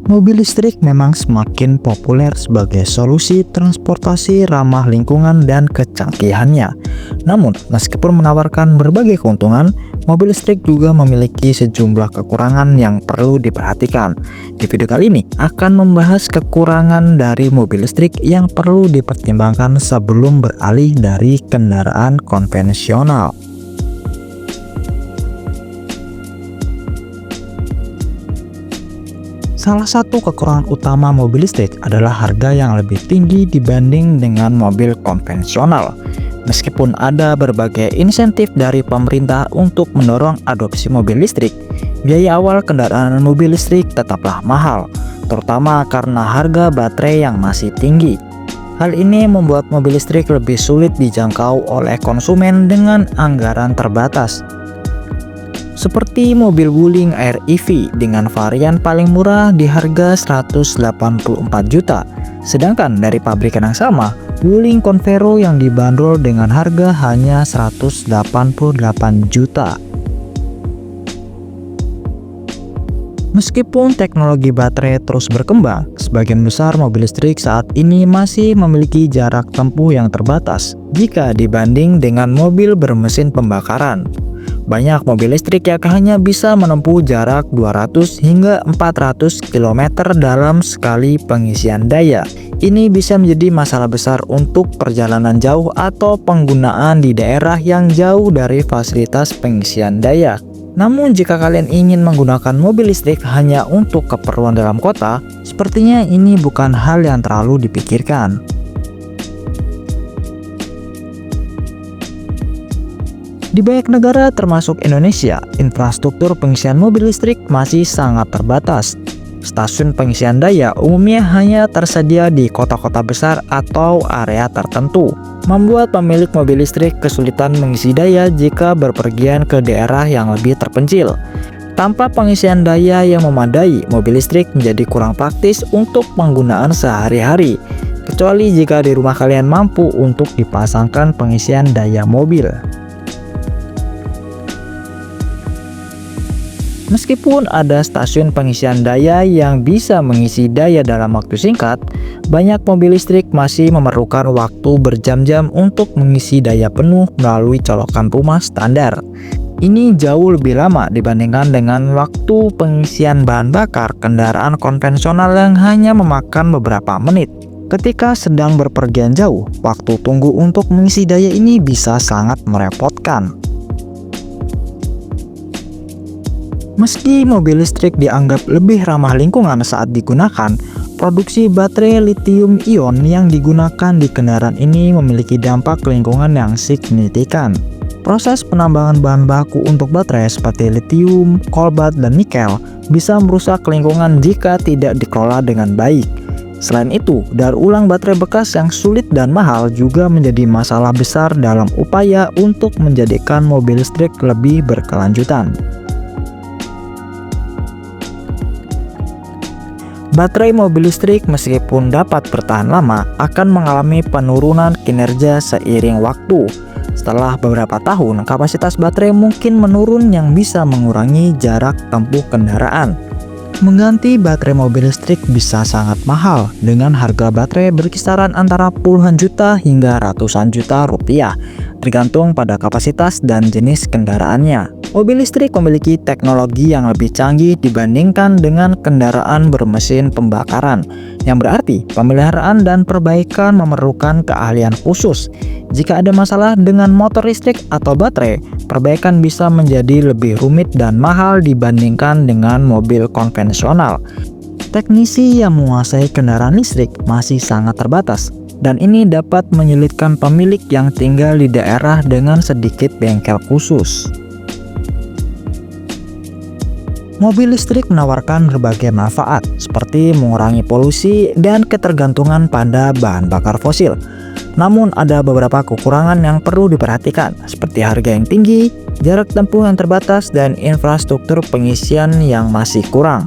Mobil listrik memang semakin populer sebagai solusi transportasi ramah lingkungan dan kecanggihannya. Namun, meskipun menawarkan berbagai keuntungan, mobil listrik juga memiliki sejumlah kekurangan yang perlu diperhatikan. Di video kali ini akan membahas kekurangan dari mobil listrik yang perlu dipertimbangkan sebelum beralih dari kendaraan konvensional. Salah satu kekurangan utama mobil listrik adalah harga yang lebih tinggi dibanding dengan mobil konvensional. Meskipun ada berbagai insentif dari pemerintah untuk mendorong adopsi mobil listrik, biaya awal kendaraan mobil listrik tetaplah mahal, terutama karena harga baterai yang masih tinggi. Hal ini membuat mobil listrik lebih sulit dijangkau oleh konsumen dengan anggaran terbatas. Seperti mobil Wuling Air EV dengan varian paling murah di harga 184 juta. Sedangkan dari pabrikan yang sama, Wuling Convero yang dibanderol dengan harga hanya 188 juta. Meskipun teknologi baterai terus berkembang, sebagian besar mobil listrik saat ini masih memiliki jarak tempuh yang terbatas jika dibanding dengan mobil bermesin pembakaran. Banyak mobil listrik yang hanya bisa menempuh jarak 200 hingga 400 km dalam sekali pengisian daya. Ini bisa menjadi masalah besar untuk perjalanan jauh atau penggunaan di daerah yang jauh dari fasilitas pengisian daya. Namun jika kalian ingin menggunakan mobil listrik hanya untuk keperluan dalam kota, sepertinya ini bukan hal yang terlalu dipikirkan. Di banyak negara termasuk Indonesia, infrastruktur pengisian mobil listrik masih sangat terbatas. Stasiun pengisian daya umumnya hanya tersedia di kota-kota besar atau area tertentu, membuat pemilik mobil listrik kesulitan mengisi daya jika berpergian ke daerah yang lebih terpencil. Tanpa pengisian daya yang memadai, mobil listrik menjadi kurang praktis untuk penggunaan sehari-hari, kecuali jika di rumah kalian mampu untuk dipasangkan pengisian daya mobil. Meskipun ada stasiun pengisian daya yang bisa mengisi daya dalam waktu singkat, banyak mobil listrik masih memerlukan waktu berjam-jam untuk mengisi daya penuh melalui colokan rumah standar. Ini jauh lebih lama dibandingkan dengan waktu pengisian bahan bakar kendaraan konvensional yang hanya memakan beberapa menit. Ketika sedang berpergian jauh, waktu tunggu untuk mengisi daya ini bisa sangat merepotkan. Meski mobil listrik dianggap lebih ramah lingkungan saat digunakan, produksi baterai lithium-ion yang digunakan di kendaraan ini memiliki dampak lingkungan yang signifikan. Proses penambangan bahan baku untuk baterai seperti lithium, kobalt, dan nikel bisa merusak lingkungan jika tidak dikelola dengan baik. Selain itu, daur ulang baterai bekas yang sulit dan mahal juga menjadi masalah besar dalam upaya untuk menjadikan mobil listrik lebih berkelanjutan. Baterai mobil listrik meskipun dapat bertahan lama akan mengalami penurunan kinerja seiring waktu. Setelah beberapa tahun, kapasitas baterai mungkin menurun yang bisa mengurangi jarak tempuh kendaraan. Mengganti baterai mobil listrik bisa sangat mahal dengan harga baterai berkisaran antara puluhan juta hingga ratusan juta rupiah, tergantung pada kapasitas dan jenis kendaraannya. Mobil listrik memiliki teknologi yang lebih canggih dibandingkan dengan kendaraan bermesin pembakaran, yang berarti pemeliharaan dan perbaikan memerlukan keahlian khusus. Jika ada masalah dengan motor listrik atau baterai, perbaikan bisa menjadi lebih rumit dan mahal dibandingkan dengan mobil konvensional. Teknisi yang menguasai kendaraan listrik masih sangat terbatas, dan ini dapat menyulitkan pemilik yang tinggal di daerah dengan sedikit bengkel khusus. Mobil listrik menawarkan berbagai manfaat seperti mengurangi polusi dan ketergantungan pada bahan bakar fosil. Namun ada beberapa kekurangan yang perlu diperhatikan seperti harga yang tinggi, jarak tempuh yang terbatas, dan infrastruktur pengisian yang masih kurang.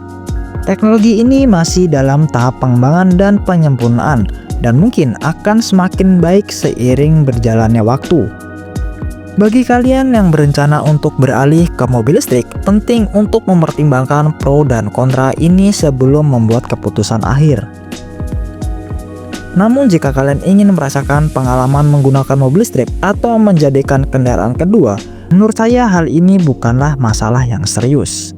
Teknologi ini masih dalam tahap pengembangan dan penyempurnaan dan mungkin akan semakin baik seiring berjalannya waktu. Bagi kalian yang berencana untuk beralih ke mobil listrik, penting untuk mempertimbangkan pro dan kontra ini sebelum membuat keputusan akhir. Namun jika kalian ingin merasakan pengalaman menggunakan mobil listrik atau menjadikan kendaraan kedua, menurut saya hal ini bukanlah masalah yang serius.